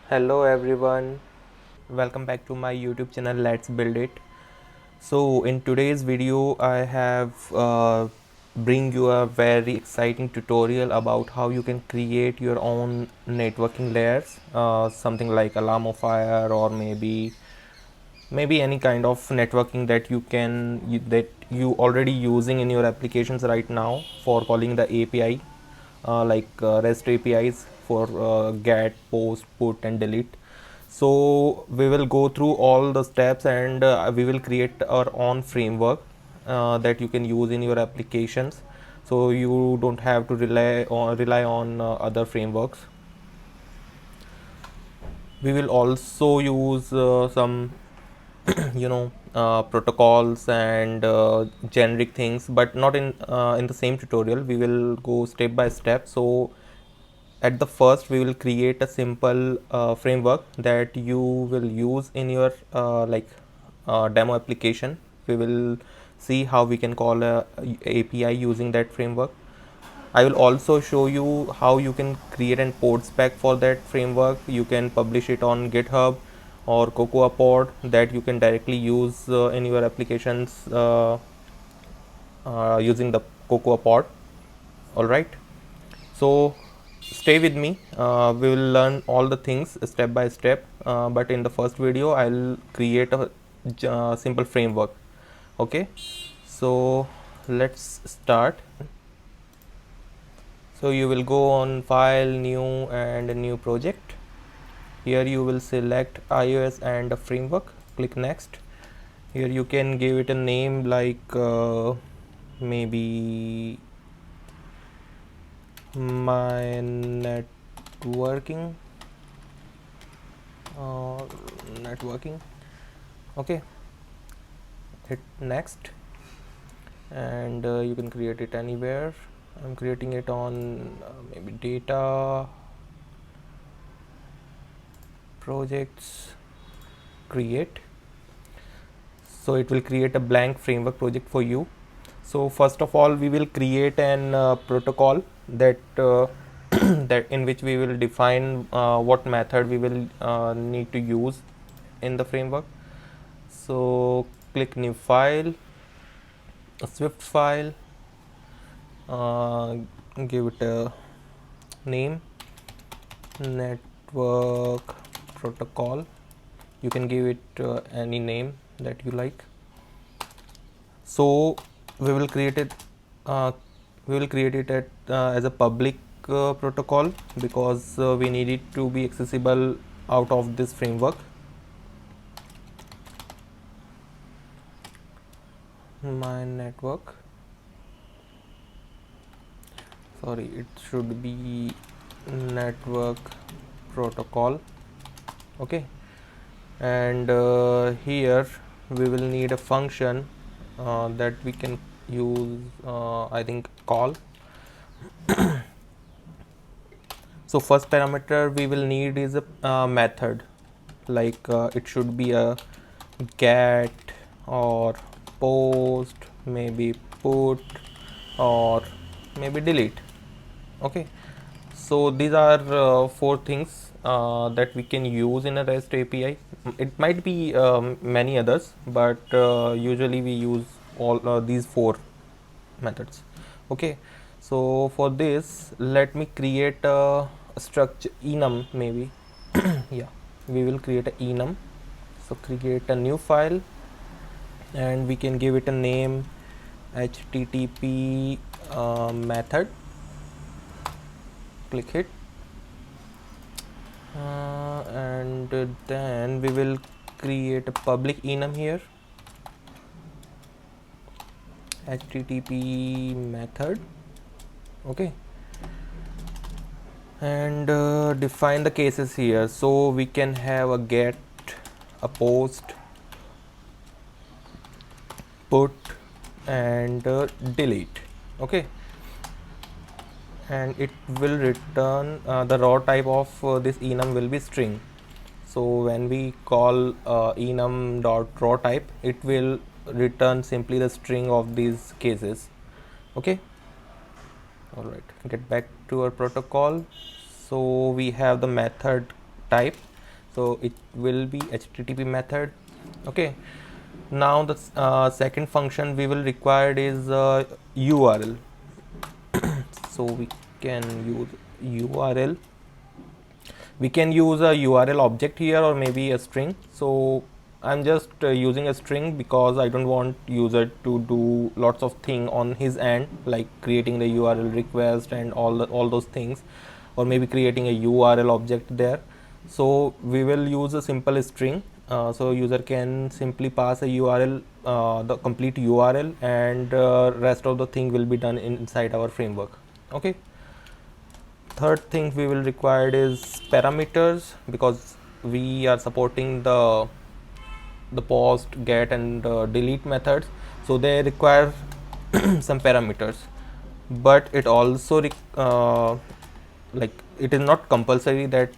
Hello everyone, welcome back to my YouTube channel Let's Build It. So in today's video I have bring you a very exciting tutorial about how you can create your own networking layers, something like Alarmofire or maybe any kind of networking that that you already using in your applications right now for calling the API, REST APIs for get, post, put and delete. So we will go through all the steps and we will create our own framework that you can use in your applications, so you don't have to rely on other frameworks. We will also use some protocols and generic things, but not in the same tutorial. We will go step by step. So at the first we will create a simple framework that you will use in your demo application. We will see how we can call a API using that framework. I will also show you how you can create an port spec for that framework. You can publish it on GitHub or Cocoa Pod that you can directly use in your applications using the Cocoa Pod. All right. So stay with me. We will learn all the things step by step. But in the first video, I'll create a simple framework. Okay. So let's start. So you will go on file, new and a new project. Here you will select iOS and a framework. Click next. Here you can give it a name like maybe my networking or networking. Okay, hit next and you can create it anywhere. I'm creating it on maybe data projects, create. So it will create a blank framework project for you. So first of all we will create an protocol that that in which we will define what method we will need to use in the framework. So click new file, a Swift file, uh, give it a name, network protocol. You can give it any name that you like. So we will create it uh, as a public protocol because we need it to be accessible out of this framework. My network, sorry, it should be network protocol. Okay, and here we will need a function that we can use, I think call. So first parameter we will need is a method, it should be a get or post, maybe put or maybe delete. Okay, so these are four things that we can use in a REST API. It might be many others, but usually we use all these four methods. Okay, so for this let me create a structure enum maybe. Yeah, we will create a enum. So create a new file and we can give it a name http method. Click it and then we will create a public enum here, http method. Okay, and define the cases here. So we can have a get, a post, put and delete. Okay, and it will return the raw type of this enum will be string. So when we call enum dot raw type, it will return simply the string of these cases. Okay, all right, get back to our protocol. So we have the method type, so it will be HTTP method. Okay, now the second function we will require is URL. So we can use URL. We can use a URL object here or maybe a string. So I'm just using a string because I don't want user to do lots of thing on his end, like creating the URL request and all those things, or maybe creating a URL object there. So we will use a simple string. So user can simply pass a URL, the complete URL, and rest of the thing will be done inside our framework. Okay. Third thing we will require is parameters, because we are supporting the post, get, and delete methods, so they require some parameters. But it also like it is not compulsory that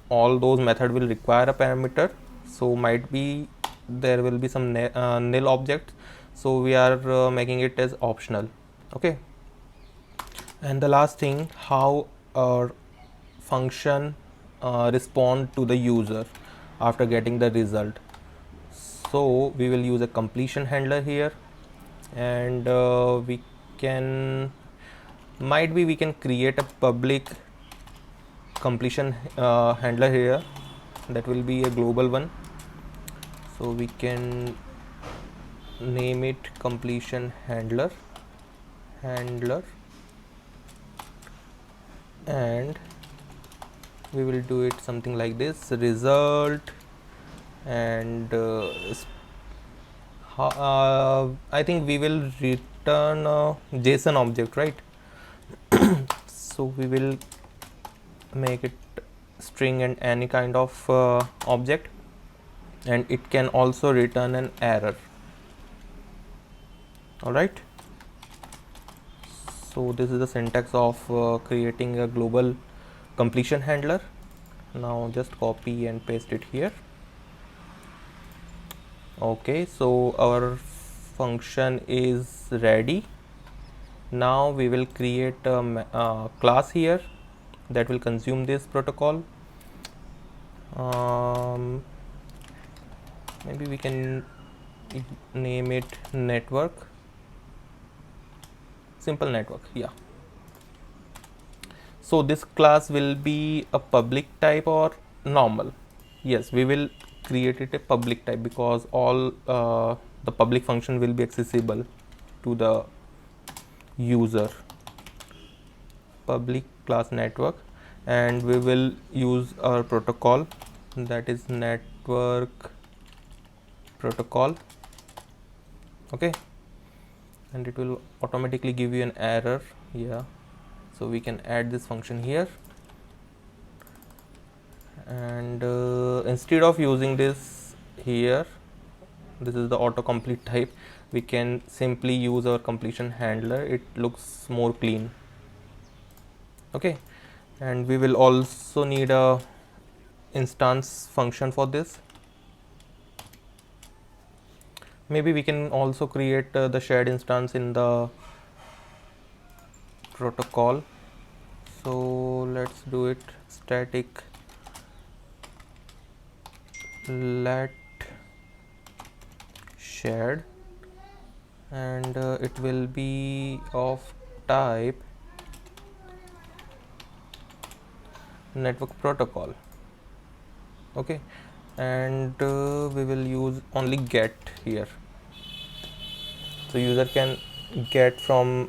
all those method will require a parameter. So might be there will be some nil objects, so we are making it as optional. Okay. And the last thing, how our function respond to the user after getting the result. So we will use a completion handler here, and we can we can create a public completion handler here. That will be a global one, so we can name it completion handler, and we will do it something like this: result, and I think we will return a JSON object, right? So we will make it string and any kind of object, and it can also return an error. All right, so this is the syntax of creating a global completion handler. Now just copy and paste it here. Okay, so our function is ready. Now we will create a class here that will consume this protocol. Maybe we can name it network, simple network. Yeah, so this class will be a public type or normal. Yes, we will create it a public type because all the public function will be accessible to the user. Public class network, and we will use our protocol, that is network protocol. Okay, and it will automatically give you an error. Yeah, so we can add this function here, and instead of using this here, this is the autocomplete type, we can simply use our completion handler. It looks more clean. Okay, and we will also need a instance function for this. Maybe we can also create the shared instance in the protocol. So let's do it. Static let shared, and it will be of type network protocol. Okay, and we will use only get here, so user can get from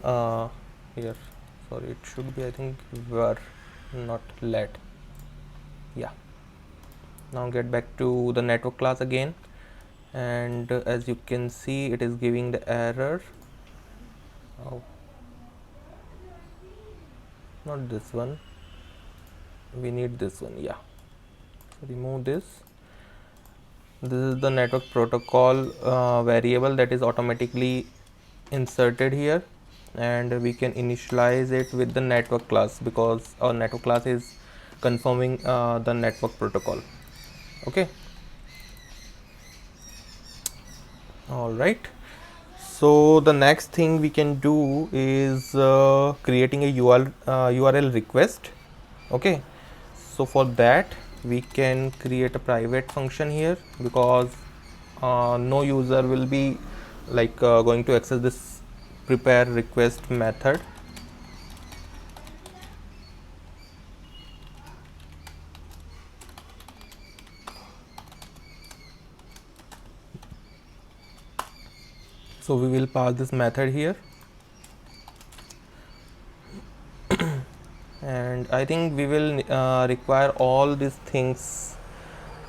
here. Sorry, it should be, I think, were, not let. Yeah, now get back to the network class again, and as you can see, it is giving the error. Oh, not this one, we need this one. Yeah, so remove this. This is the network protocol variable that is automatically inserted here, and we can initialize it with the network class because our network class is confirming the network protocol. Okay, all right, so the next thing we can do is creating a URL request. Okay, so for that we can create a private function here, because no user will be going to access this prepare request method. So we will pass this method here, and I think we will require all these things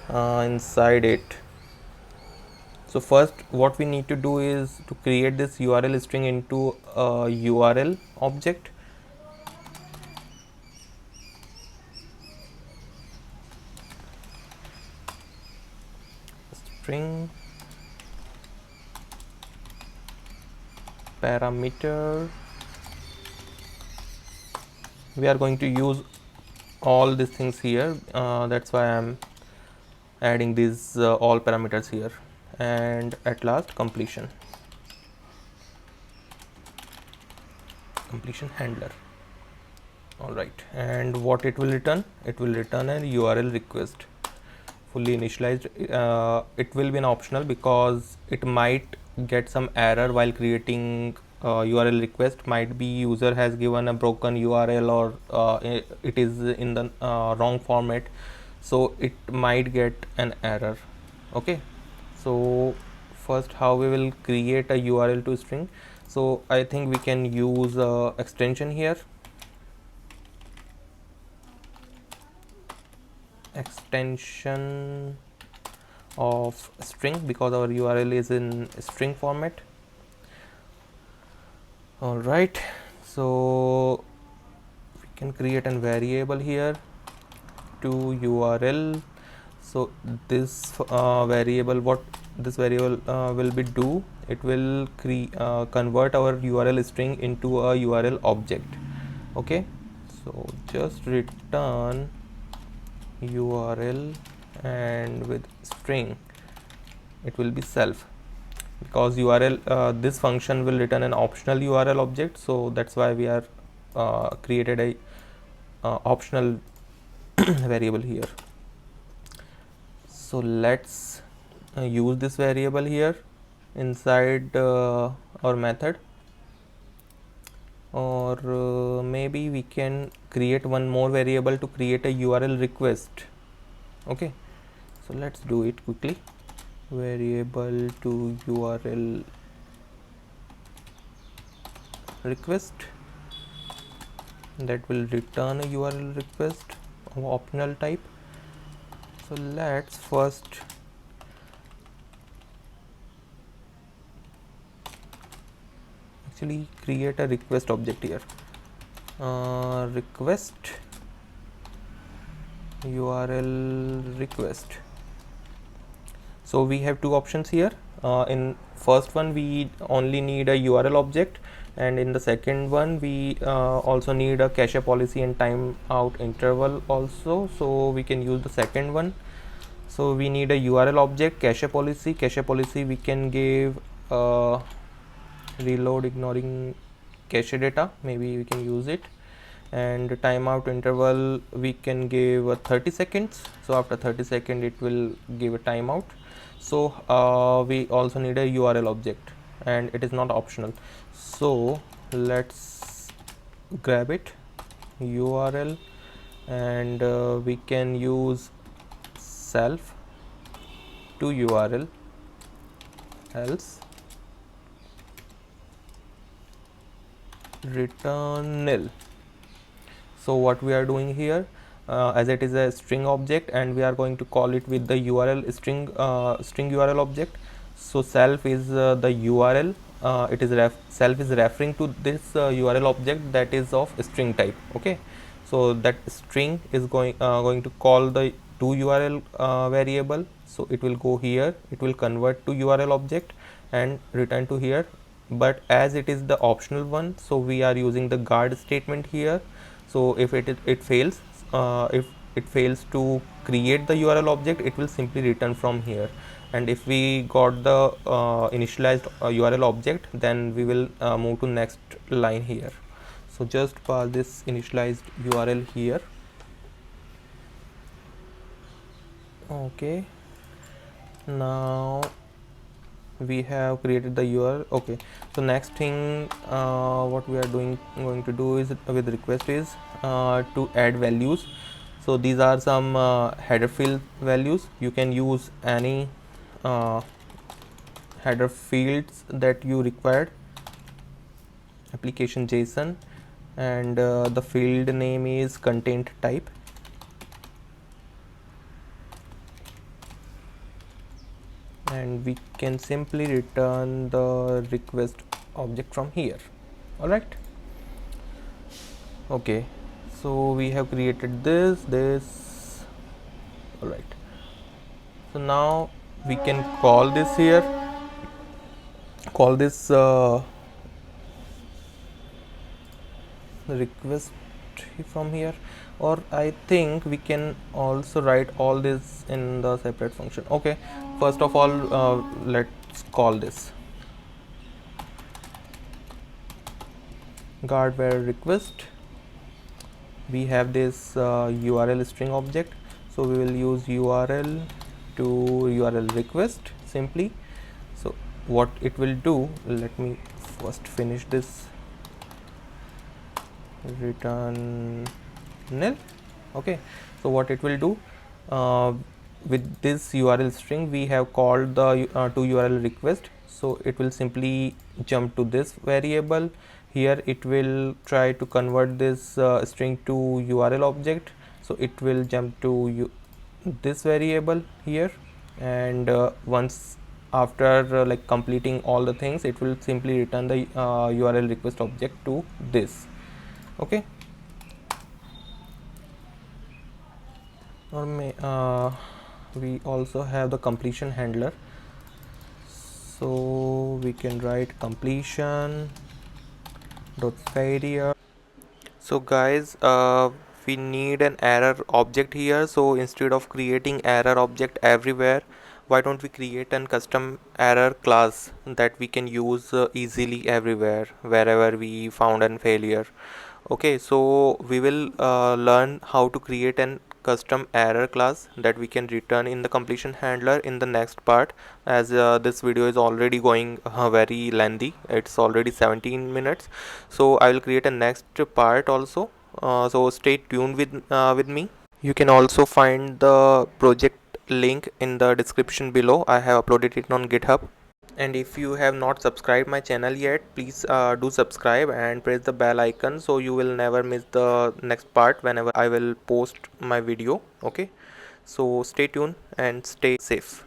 inside it. So first what we need to do is to create this URL string into a URL object. String parameter, we are going to use all these things here, that's why I'm adding these all parameters here. And at last completion handler. All right, and what it will return? It will return a URL request, fully initialized. It will be an optional because it might get some error while creating URL request. Might be user has given a broken URL, or it is in the wrong format, so it might get an error. Okay, so first how we will create a URL to string. So I think we can use extension here, extension of string, because our URL is in string format. All right, so we can create a variable here to URL. So this variable, what this variable will be do, it will convert our URL string into a URL object. Okay, so just return URL, and with string it will be self, because URL this function will return an optional URL object, so that's why we are created a optional variable here. So let's use this variable here inside our method, or maybe we can create one more variable to create a URL request. Okay, so let's do it quickly. Variable to URL request, that will return a URL request of optional type. So let's first actually create a request object here, request URL request. So we have two options here. In first one we only need a URL object, and in the second one we also need a cache policy and timeout interval also, so we can use the second one. So we need a URL object, cache policy we can give reload ignoring cache data, maybe we can use it. And timeout interval we can give 30 seconds, so after 30 seconds it will give a timeout. So we also need a URL object, and it is not optional, so let's grab it, URL, and we can use self to URL, else return nil. So what we are doing here, as it is a string object and we are going to call it with the URL string URL object, so self is the URL, it is self is referring to this URL object that is of string type. Okay, so that string is going to call the to URL variable, so it will go here, it will convert to URL object and return to here. But as it is the optional one, so we are using the guard statement here. So if it fails, if it fails to create the URL object, it will simply return from here. And if we got the initialized URL object, then we will move to next line here. So just pass this initialized URL here. Okay, now we have created the URL. Okay, so next thing what we are going to do is with request is to add values. So these are some header field values. You can use any uh, header fields that you required, application JSON, and the field name is content type, and we can simply return the request object from here. All right. Okay, so we have created this. All right, so now we can call this here, call this request from here, or I think we can also write all this in the separate function. Okay, first of all let's call this guardware request. We have this URL string object, so we will use URL to URL request simply. So what it will do, let me first finish this, return nil. Okay, so what it will do, uh, with this URL string we have called the to URL request, so it will simply jump to this variable. Here it will try to convert this string to URL object, so it will jump to this variable here, and once after like completing all the things, it will simply return the URL request object to this. Okay, or we also have the completion handler, so we can write completion dot failure. So guys, we need an error object here, so instead of creating error object everywhere, why don't we create an custom error class that we can use easily everywhere wherever we found an failure. Okay, so we will learn how to create an custom error class that we can return in the completion handler in the next part, as this video is already going very lengthy. It's already 17 minutes, so I will create a next part also, so stay tuned with me. You can also find the project link in the description below. I have uploaded it on GitHub. And if you have not subscribed my channel yet, please do subscribe and press the bell icon, so you will never miss the next part whenever I will post my video. Okay, so stay tuned and stay safe.